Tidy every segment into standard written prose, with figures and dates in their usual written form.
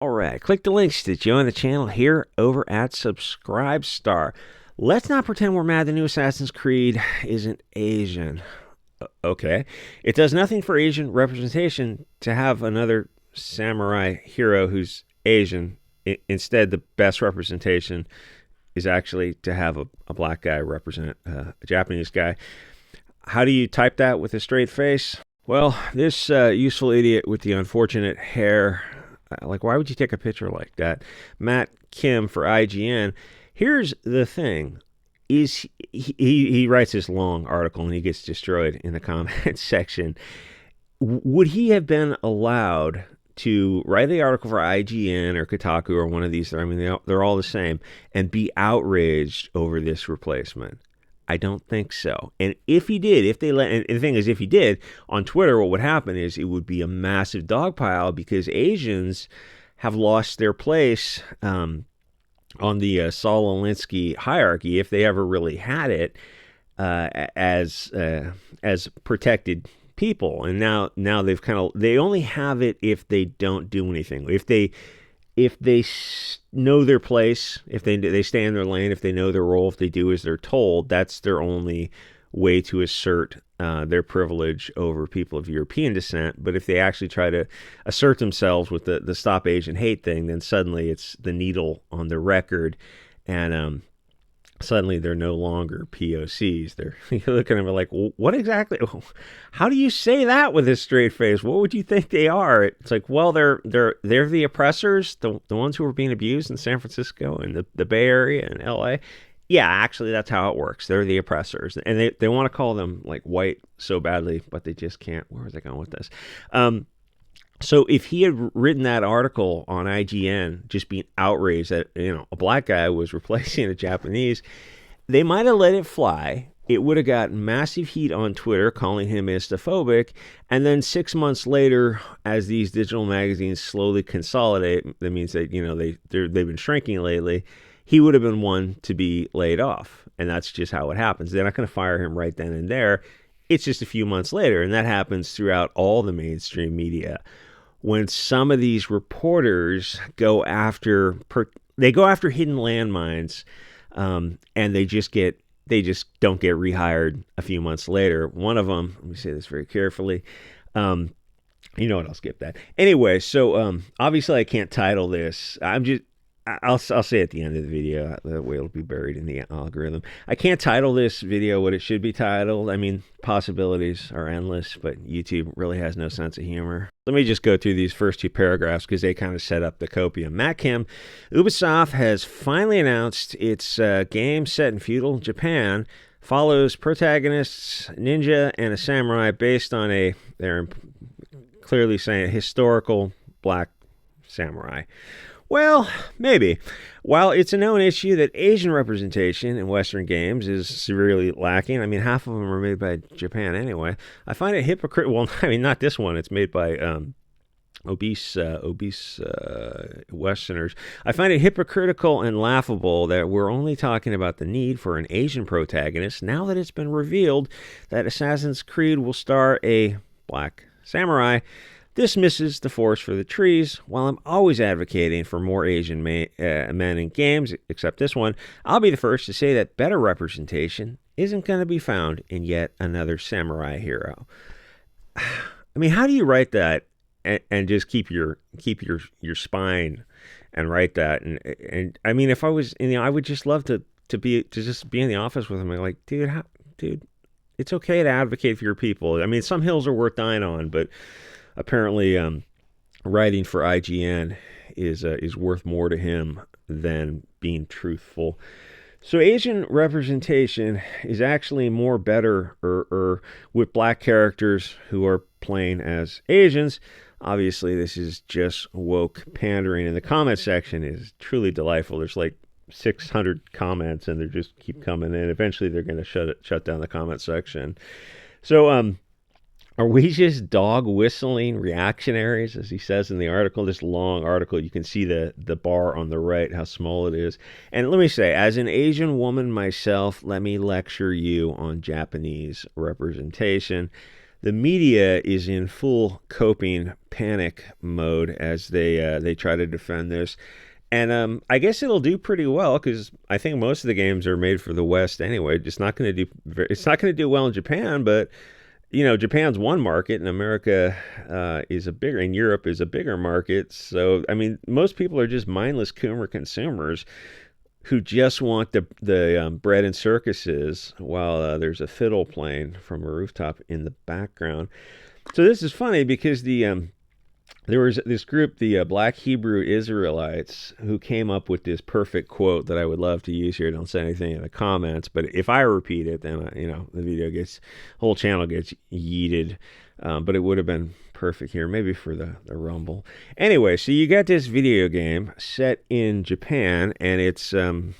Alright, click the links to join the channel here over at SubScribestar. Let's not pretend we're mad the new Assassin's Creed isn't Asian. Okay. It does nothing for Asian representation to have another samurai hero who's Asian. Instead, the best representation is actually to have a black guy represent a Japanese guy. How do you type that with a straight face? Well, this useful idiot with the unfortunate hair, like, why would you take a picture like that? Matt Kim for IGN. Here's the thing. Is he writes this long article and he gets destroyed in the comment section. Would he have been allowed to write the article for IGN or Kotaku or one of these? I mean, they're all the same, and be outraged over this replacement? I don't think so. And if he did, and the thing is, if he did, on Twitter, what would happen is it would be a massive dogpile because Asians have lost their place on the Saul Alinsky hierarchy, if they ever really had it, as protected people. And now they only have it if they don't do anything. If they know their place, if they stay in their lane, if they know their role, if they do as they're told, that's their only way to assert their privilege over people of European descent. But if they actually try to assert themselves with the Stop Asian Hate thing, then suddenly it's the needle on the record, and suddenly they're no longer POCs. You're looking at them like, well, what exactly? How do you say that with a straight face? What would you think they are? It's like, well, they're the oppressors, the ones who were being abused in San Francisco and the Bay Area and LA. Yeah, actually, that's how it works. They're the oppressors, and they want to call them like white so badly, but they just can't. Where was I going with this? So if he had written that article on IGN, just being outraged that a black guy was replacing a Japanese, they might have let it fly. It would have got massive heat on Twitter, calling him Islamophobic. And then 6 months later, as these digital magazines slowly consolidate, that means that they've been shrinking lately. He would have been one to be laid off, and that's just how it happens. They're not going to fire him right then and there. It's just a few months later, and that happens throughout all the mainstream media. When some of these reporters go after hidden landmines, and they just don't get rehired a few months later. One of them, let me say this very carefully. You know what? I'll skip that. Anyway, so obviously I can't title this. I'll say at the end of the video, that way it'll be buried in the algorithm. I can't title this video what it should be titled. I mean, possibilities are endless, but YouTube really has no sense of humor. Let me just go through these first two paragraphs because they kind of set up the copium. Matt Kim, Ubisoft has finally announced its game set in feudal Japan, follows protagonists, ninja, and a samurai based on they're clearly saying, a historical black samurai. Well, maybe. While it's a known issue that Asian representation in Western games is severely lacking, I mean, half of them are made by Japan anyway, I find it hypocritical. Well, I mean, not this one. It's made by obese Westerners. I find it hypocritical and laughable that we're only talking about the need for an Asian protagonist now that it's been revealed that Assassin's Creed will star a black samurai. This misses the forest for the trees. While I'm always advocating for more Asian men in games, except this one, I'll be the first to say that better representation isn't going to be found in yet another samurai hero. I mean, how do you write that and just keep your spine and write that? And I mean, if I was I would just love to just be in the office with him. I'm like, dude, it's okay to advocate for your people. I mean, some hills are worth dying on, but apparently, writing for IGN is worth more to him than being truthful. So Asian representation is actually more better or with black characters who are playing as Asians. Obviously, this is just woke pandering, and the comment section is truly delightful. There's like 600 comments, and they just keep coming in. Eventually, they're going to shut down the comment section. So, are we just dog whistling reactionaries, as he says in the article? This long article, you can see the bar on the right, how small it is. And let me say, as an Asian woman myself, let me lecture you on Japanese representation. the media is in full coping panic mode as they try to defend this. And I guess it'll do pretty well because I think most of the games are made for the West anyway. It's not going to do well in Japan, but Japan's one market, and America and Europe is a bigger market. So I mean, most people are just mindless Coomer consumers who just want the bread and circuses while there's a fiddle playing from a rooftop in the background. So this is funny because there was this group, the Black Hebrew Israelites, who came up with this perfect quote that I would love to use here. Don't say anything in the comments, but if I repeat it, then the whole channel gets yeeted. But it would have been perfect here, maybe for the Rumble. Anyway, so you got this video game set in Japan, and it's you're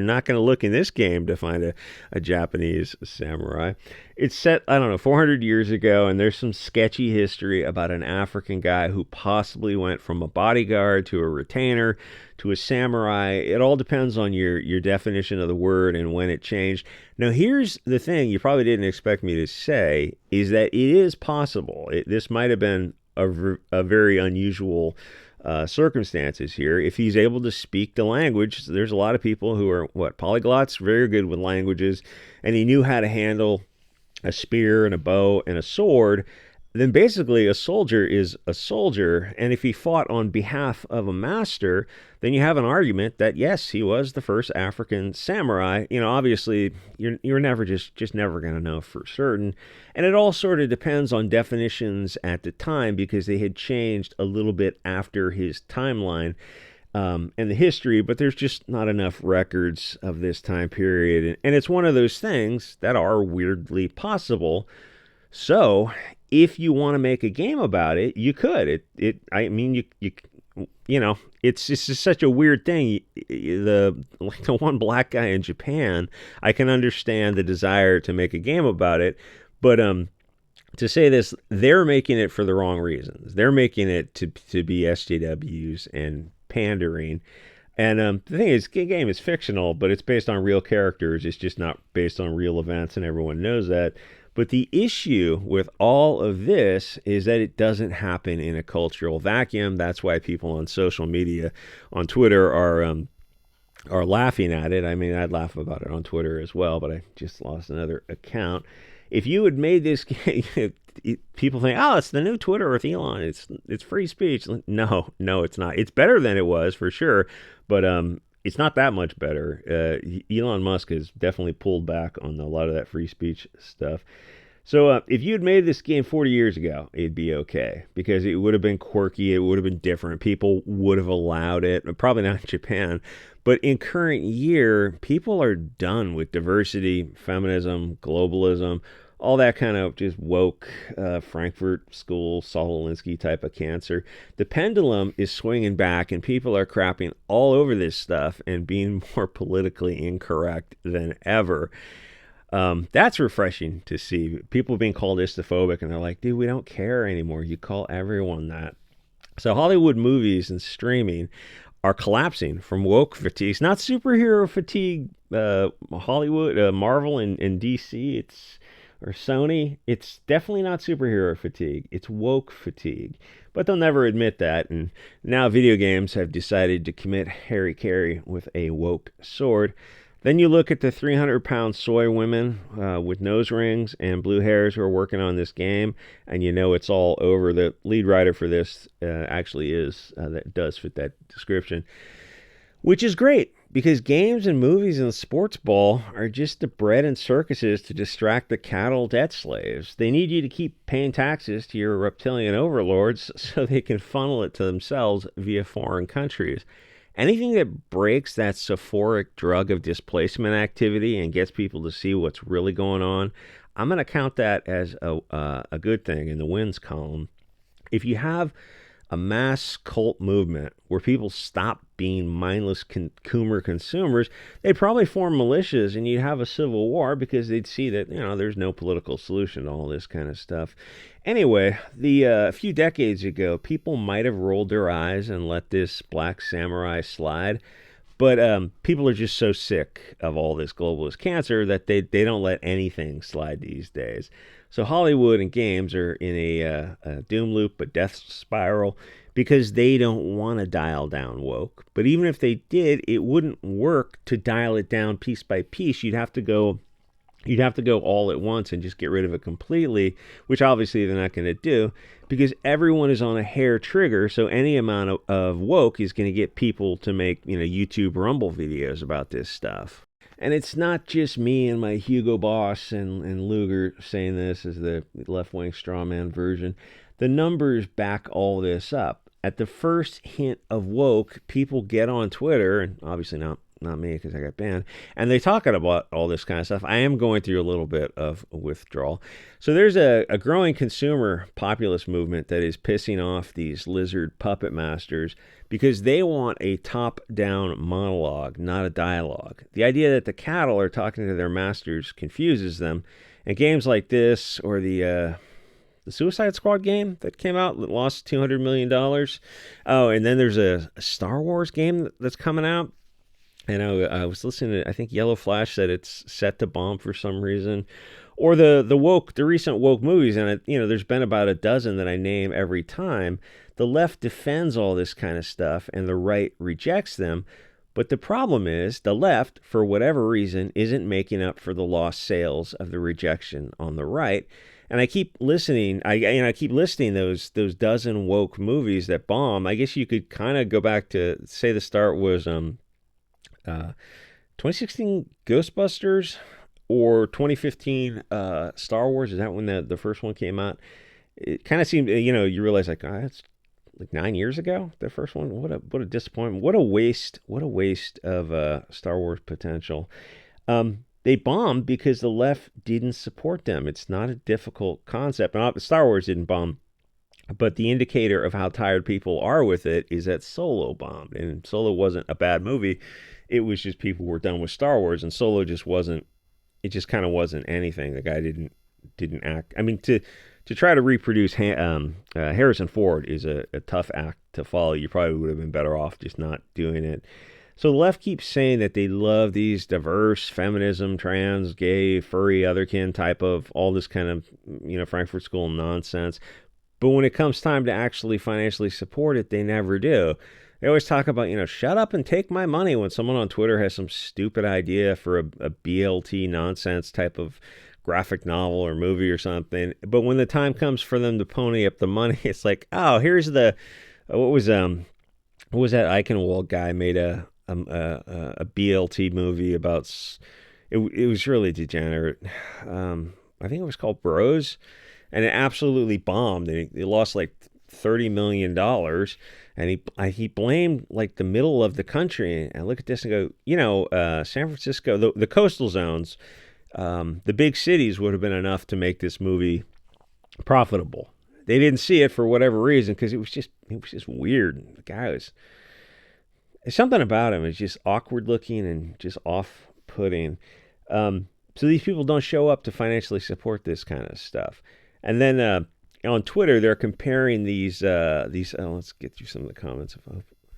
not going to look in this game to find a Japanese samurai. It's set, I don't know, 400 years ago, and there's some sketchy history about an African guy who possibly went from a bodyguard to a retainer to a samurai. It all depends on your definition of the word and when it changed. Now, here's the thing you probably didn't expect me to say, is that it is possible. This might have been a very unusual circumstances here. If he's able to speak the language, there's a lot of people who are polyglots, very good with languages, and he knew how to handle a spear and a bow and a sword. Then basically a soldier is a soldier, and if he fought on behalf of a master, then you have an argument that yes, he was the first African samurai. Obviously you're never just never going to know for certain, and it all sort of depends on definitions at the time because they had changed a little bit after his timeline and the history, but there's just not enough records of this time period, and it's one of those things that are weirdly possible. So if you want to make a game about it, you could. It's just such a weird thing. The one black guy in Japan, I can understand the desire to make a game about it, but to say this, they're making it for the wrong reasons. They're making it to be SJWs and pandering. And the thing is, the game is fictional, but it's based on real characters. It's just not based on real events, and everyone knows that. But the issue with all of this is that it doesn't happen in a cultural vacuum. That's why people on social media, on Twitter, are laughing at it. I mean, I'd laugh about it on Twitter as well, but I just lost another account. If you had made this game, people think, oh, it's the new Twitter with Elon. It's free speech. No, it's not. It's better than it was for sure, but it's not that much better. Elon Musk has definitely pulled back on a lot of that free speech stuff. So if you had made this game 40 years ago, it'd be okay because it would have been quirky. It would have been different. People would have allowed it. Probably not in Japan. But in current year, people are done with diversity, feminism, globalism, all that kind of just woke Frankfurt School, Saul Alinsky type of cancer. The pendulum is swinging back, and people are crapping all over this stuff and being more politically incorrect than ever. That's refreshing to see. People being called isophobic, and they're like, dude, we don't care anymore. You call everyone that. So Hollywood movies and streaming are collapsing from woke fatigue. It's not superhero fatigue. Hollywood, Marvel, and DC, or Sony, it's definitely not superhero fatigue. It's woke fatigue. But they'll never admit that. And now video games have decided to commit hara-kiri with a woke sword. Then you look at the 300-pound soy women with nose rings and blue hairs who are working on this game, and you know it's all over. The lead writer for this actually that does fit that description, which is great because games and movies and sports ball are just the bread and circuses to distract the cattle debt slaves. They need you to keep paying taxes to your reptilian overlords so they can funnel it to themselves via foreign countries. Anything that breaks that sophoric drug of displacement activity and gets people to see what's really going on, I'm going to count that as a good thing in the wins column. If you have a mass cult movement where people stop being mindless Coomer consumers, they'd probably form militias and you'd have a civil war because they'd see that, there's no political solution to all this kind of stuff. Anyway, a few decades ago, people might have rolled their eyes and let this black samurai slide, but people are just so sick of all this globalist cancer that they don't let anything slide these days. So Hollywood and games are in a doom loop, a death spiral, because they don't want to dial down woke. But even if they did, it wouldn't work to dial it down piece by piece. You'd have to go all at once and just get rid of it completely, which obviously they're not going to do, because everyone is on a hair trigger. So any amount of woke is going to get people to make, YouTube Rumble videos about this stuff. And it's not just me and my Hugo Boss and Luger saying this as the left-wing strawman version. The numbers back all this up. At the first hint of woke, people get on Twitter, and obviously not me because I got banned, and they talk about all this kind of stuff. I am going through a little bit of a withdrawal. So there's a growing consumer populist movement that is pissing off these lizard puppet masters because they want a top-down monologue, not a dialogue. The idea that the cattle are talking to their masters confuses them, and games like this, or the Suicide Squad game that came out that lost $200 million. Oh, and then there's a Star Wars game that's coming out. And I was listening to, I think Yellow Flash said it's set to bomb for some reason. Or the recent woke movies, and there's been about a dozen that I name every time. The left defends all this kind of stuff, and the right rejects them. But the problem is, the left, for whatever reason, isn't making up for the lost sales of the rejection on the right. And I keep listening. I keep listing those dozen woke movies that bomb. I guess you could kind of go back to, say, the start was 2016 Ghostbusters, or 2015 Star Wars. Is that when the first one came out? It kind of seemed, you realize like, that's like 9 years ago, the first one. What a disappointment. What a waste of Star Wars potential. They bombed because the left didn't support them. It's not a difficult concept. Now, Star Wars didn't bomb, but the indicator of how tired people are with it is that Solo bombed. And Solo wasn't a bad movie. It was just people were done with Star Wars, and Solo just wasn't. It just kind of wasn't anything. The guy didn't act. I mean, to try to reproduce Harrison Ford is a tough act to follow. You probably would have been better off just not doing it. So the left keeps saying that they love these diverse feminism, trans, gay, furry, otherkin type of all this kind of, Frankfurt School nonsense. But when it comes time to actually financially support it, they never do. They always talk about, shut up and take my money when someone on Twitter has some stupid idea for a BLT nonsense type of graphic novel or movie or something. But when the time comes for them to pony up the money, it's like, oh, here's what was that Eichenwald guy made a BLT movie about, it was really degenerate. I think it was called Bros, and it absolutely bombed, and he lost like $30 million, and he blamed like the middle of the country. And I look at this and go, San Francisco, the coastal zones, the big cities would have been enough to make this movie profitable. They didn't see it for whatever reason, because it was just weird. The guy was, something about him is just awkward looking and just off-putting. So these people don't show up to financially support this kind of stuff. And then on Twitter, they're comparing these. Let's get through some of the comments.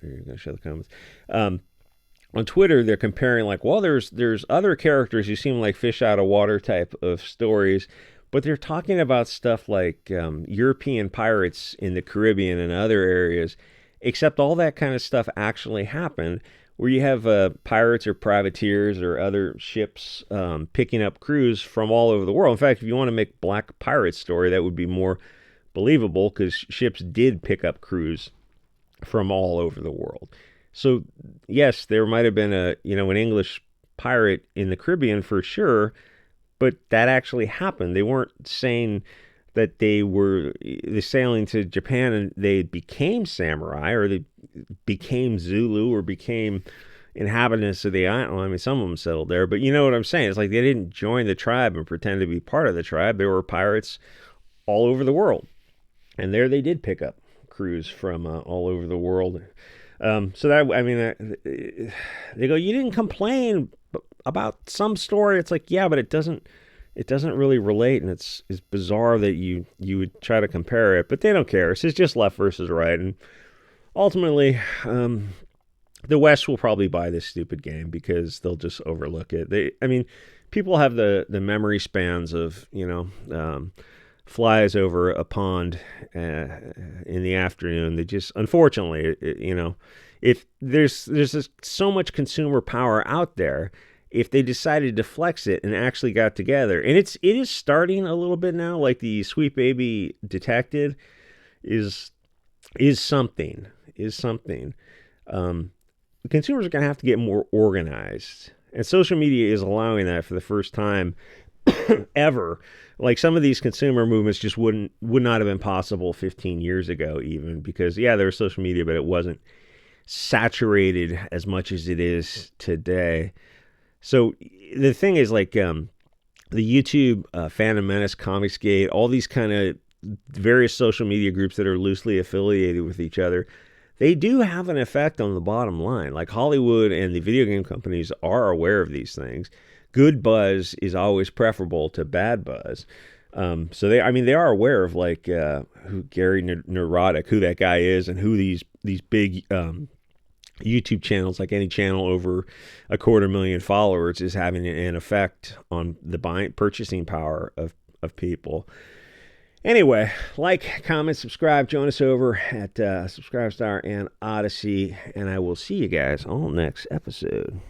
You're going to show the comments. On Twitter, they're comparing like, well, there's other characters who seem like fish out of water type of stories, but they're talking about stuff like European pirates in the Caribbean and other areas. Except all that kind of stuff actually happened, where you have pirates or privateers or other ships picking up crews from all over the world. In fact, if you want to make Black Pirate story, that would be more believable, because ships did pick up crews from all over the world. So yes, there might have been an English pirate in the Caribbean for sure, but that actually happened. They weren't saying that they were sailing to Japan and they became samurai, or they became Zulu, or became inhabitants of the island. Well, I mean, some of them settled there, but you know what I'm saying? It's like they didn't join the tribe and pretend to be part of the tribe. They were pirates all over the world. And there they did pick up crews from all over the world. So that, I mean, they go, you didn't complain about some story. It's like, yeah, but it doesn't really relate, and it's bizarre that you would try to compare it, but they don't care. It's just left versus right, and ultimately, the West will probably buy this stupid game because they'll just overlook it. people have the memory spans of, flies over a pond in the afternoon. They just, unfortunately, if there's just so much consumer power out there, if they decided to flex it and actually got together, and it is starting a little bit now, like the Sweet Baby Detected is something. Consumers are going to have to get more organized, and social media is allowing that for the first time ever. Like, some of these consumer movements just would not have been possible 15 years ago, even, because there was social media, but it wasn't saturated as much as it is today. So the thing is, like, the YouTube, Phantom Menace, Comicsgate, all these kind of various social media groups that are loosely affiliated with each other, they do have an effect on the bottom line. Like, Hollywood and the video game companies are aware of these things. Good buzz is always preferable to bad buzz. So they are aware of, like, who Gary Neurotic, who that guy is, and who these big YouTube channels, like any channel over 250,000 followers, is having an effect on the purchasing power of people. Anyway, like, comment, subscribe, join us over at SubScribeStar and Odyssey, and I will see you guys on next episode.